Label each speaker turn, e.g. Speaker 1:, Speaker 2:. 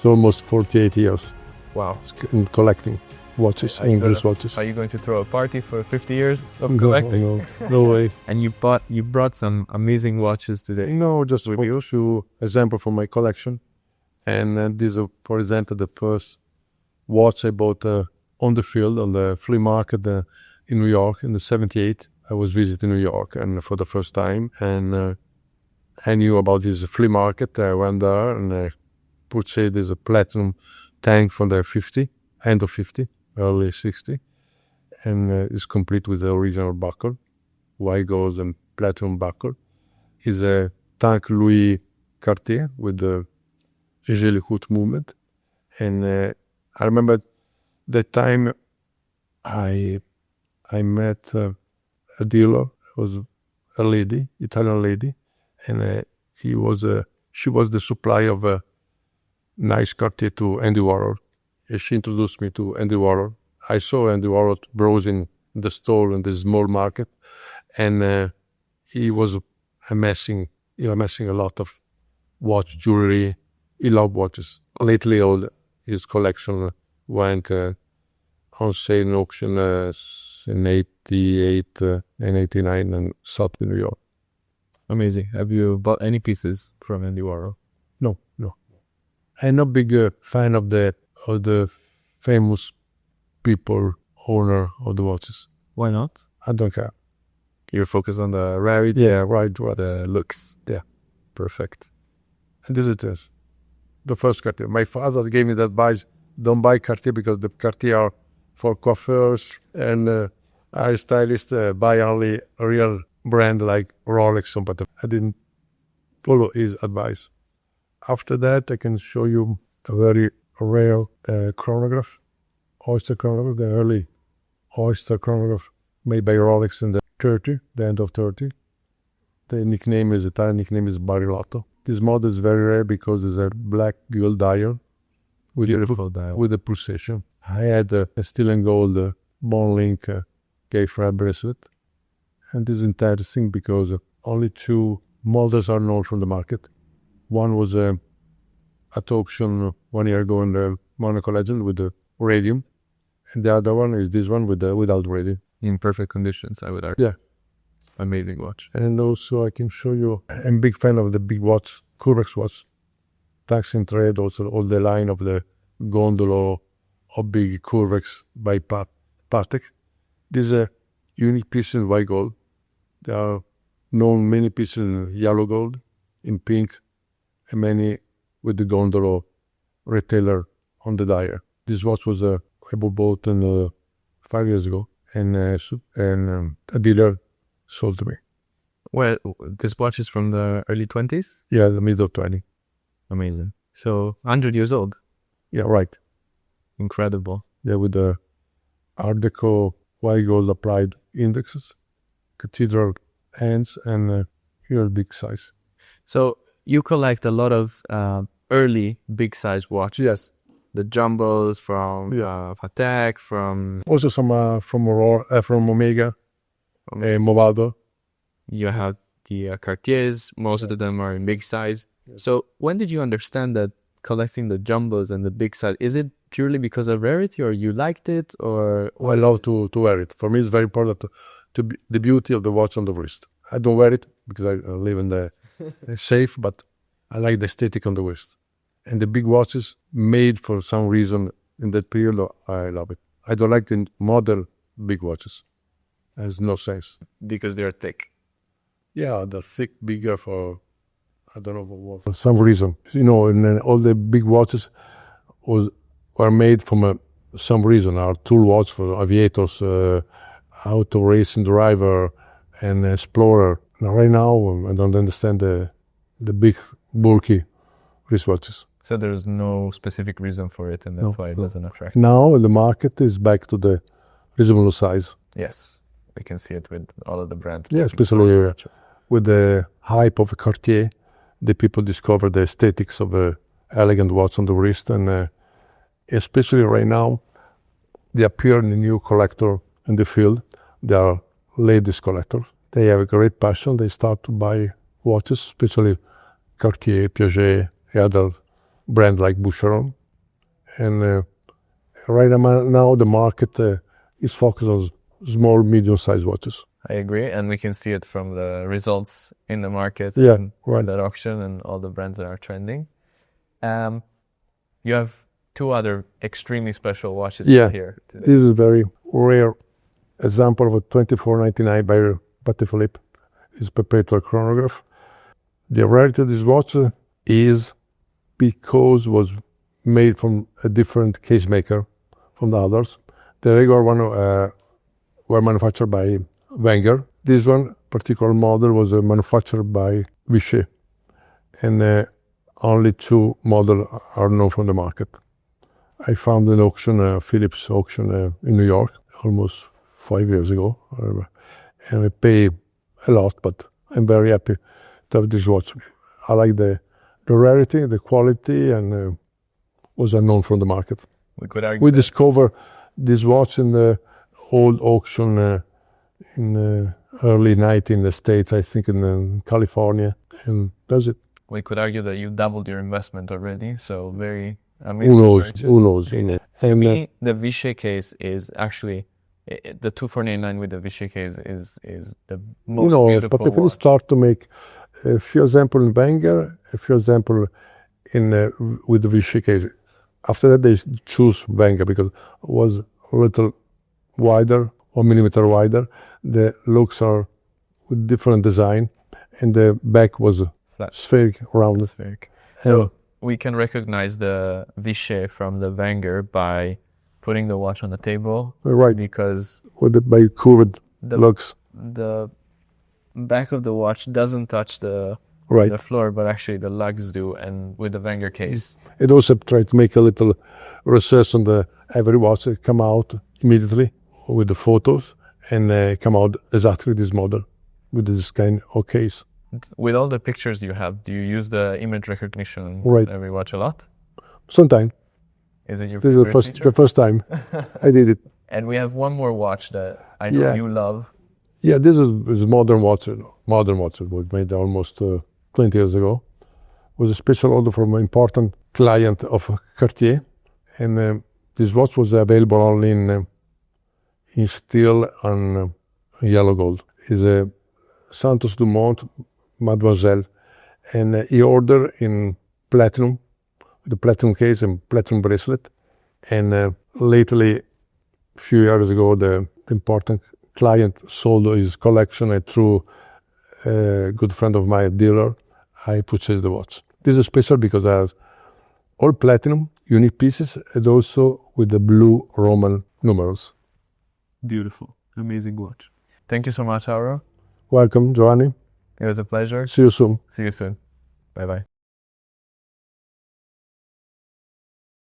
Speaker 1: It's almost 48 years
Speaker 2: Wow.
Speaker 1: in collecting watches, English watches.
Speaker 2: Are you going to throw a party for 50 years of collecting?
Speaker 1: No way.
Speaker 2: And you brought some amazing watches today.
Speaker 1: No, just a few examples from my collection. And these are, for example, the first watch I bought on the field, on the flea market in New York in the 78. I was visiting New York and for the first time. And I knew about this flea market. I went there and I purchased this platinum tank from the 50, end of 50, early 60. And it's complete with the original buckle, white gold and platinum buckle. It's a Tank Louis Cartier with the Gilt movement. And I remember that time I met a dealer. It was a lady, Italian lady, and she was the supplier of a nice Cartier to Andy Warhol. And she introduced me to Andy Warhol. I saw Andy Warhol browsing the store in the small market, and he was amassing a lot of watch jewelry. He loved watches. Lately, all his collection went on sale in auction in 88 and 89 and South New York.
Speaker 2: Amazing. Have you bought any pieces from Andy Warhol?
Speaker 1: No. I'm not big fan of the famous people owner of the watches.
Speaker 2: Why not?
Speaker 1: I don't care.
Speaker 2: You're focused on the rarity?
Speaker 1: Yeah, right.
Speaker 2: The looks?
Speaker 1: Yeah.
Speaker 2: Perfect.
Speaker 1: And this it is. The first Cartier. My father gave me the advice, don't buy Cartier because the Cartier are for coiffeurs and hairstylists buy only a real brand like Rolex. But I didn't follow his advice. After that, I can show you a very rare chronograph, Oyster chronograph, the early Oyster chronograph made by Rolex in the end of 30. The Italian nickname is Barilotto. This model is very rare because it's a black gold dial with a pulsation. I had a steel and gold bone link gay fret bracelet. And this is interesting because only two models are known from the market. One was at auction 1 year ago in the Monaco Legend with the radium. And the other one is this one without radium.
Speaker 2: In perfect conditions, I would argue.
Speaker 1: Yeah.
Speaker 2: Amazing watch.
Speaker 1: And also I can show you, I'm a big fan of the big watch, Curvex watch. Tax in trade, also all the line of the Gondolo or big Curvex by Patek. This is a unique piece in white gold. There are known many pieces in yellow gold, in pink, and many with the Gondolo retailer on the dial. This watch was I bought 5 years ago, and a dealer sold to me.
Speaker 2: Well, this watch is from the early 20s?
Speaker 1: Yeah, the middle 20.
Speaker 2: Amazing. So, 100 years old?
Speaker 1: Yeah, right.
Speaker 2: Incredible.
Speaker 1: Yeah, with the Art Deco white gold applied indexes, cathedral hands, and here big size.
Speaker 2: So, you collect a lot of early big size watches?
Speaker 1: Yes.
Speaker 2: The jumbos from Patek, from...
Speaker 1: Also some from Omega, Movado.
Speaker 2: You have the Cartiers, most of them are in big size. Yes. So when did you understand that collecting the jumbos and the big size, is it purely because of rarity or you liked it or...
Speaker 1: I love to wear it. For me it's very important to be the beauty of the watch on the wrist. I don't wear it because I live in the safe, but I like the aesthetic on the wrist. And the big watches made for some reason in that period, I love it. I don't like the model big watches. It has no sense.
Speaker 2: Because they're thick.
Speaker 1: Yeah, they're thick, bigger for, I don't know for what. For some reason. You know, and all the big watches were made from some reason. Our tool watch for aviators, auto racing driver, and explorer. Now, right now, I don't understand the big, bulky wristwatches.
Speaker 2: So there's no specific reason for it, and that's why it doesn't attract.
Speaker 1: Now the market is back to the reasonable size.
Speaker 2: Yes, we can see it with all of the brands.
Speaker 1: Yeah, especially with the hype of Cartier, the people discover the aesthetics of a elegant watch on the wrist, and especially right now, they appear in a new collector in the field. They are ladies collectors. They have a great passion. They start to buy watches, especially Cartier, Piaget, other brand like Boucheron. And right now the market is focused on small, medium-sized watches.
Speaker 2: I agree, and we can see it from the results in the market.
Speaker 1: Yeah,
Speaker 2: and
Speaker 1: right.
Speaker 2: that auction and all the brands that are trending. You have two other extremely special watches here today.
Speaker 1: This is a very rare example of a 2499 by Patek Philippe. It's Perpetual Chronograph. The rarity of this watch is because it was made from a different case maker from the others. The regular one were manufactured by Wenger. This one particular model was manufactured by Vichet, and only 2 models are known from the market. I found an auction, Philips auction in New York, almost 5 years ago, and I pay a lot, but I'm very happy to have this watch. I like the rarity, the quality, and was unknown from the market.
Speaker 2: We could argue
Speaker 1: we discovered this watch in the old auction in the early 90s in the States, I think in California, and that's it.
Speaker 2: We could argue that you doubled your investment already, so very amazing.
Speaker 1: Who knows?
Speaker 2: For me, the Vichet case is actually, the 2499 with the Vichet case is the most beautiful
Speaker 1: but people
Speaker 2: watch.
Speaker 1: start to make a few examples in Wenger, a few examples with the Vichet case. After that, they choose Wenger because it was a little wider, 1 millimeter wider. The looks are with different design, and the back was
Speaker 2: Flat.
Speaker 1: Spheric, rounded.
Speaker 2: Spheric. So we can recognize the Vichet from the Wenger by putting the watch on the table.
Speaker 1: Right.
Speaker 2: Because
Speaker 1: by curved looks.
Speaker 2: The back of the watch doesn't touch the floor, but actually the lugs do, and with the Wenger case.
Speaker 1: It also tried to make a little research on the EveryWatch. It come out immediately with the photos, and come out exactly this model with this kind of case.
Speaker 2: With all the pictures you have, do you use the image recognition
Speaker 1: Right.
Speaker 2: EveryWatch a lot?
Speaker 1: Sometimes.
Speaker 2: Is it your
Speaker 1: This
Speaker 2: favorite
Speaker 1: is
Speaker 2: feature?
Speaker 1: the first time I did it.
Speaker 2: And we have one more watch that I know you love.
Speaker 1: Yeah, this is modern watch. Modern watch. It was made almost 20 years ago. It was a special order from an important client of Cartier, and this watch was available only in steel and yellow gold. It's a Santos Dumont Demoiselle, and he ordered in platinum, with a platinum case and platinum bracelet. And lately, a few years ago, the important client sold his collection, and through a good friend of my dealer, I purchased the watch. This is special because I have all platinum, unique pieces, and also with the blue Roman numerals.
Speaker 2: Beautiful. Amazing watch. Thank you so much, Auro.
Speaker 1: Welcome, Giovanni.
Speaker 2: It was a pleasure.
Speaker 1: See you soon.
Speaker 2: See you soon. Bye-bye.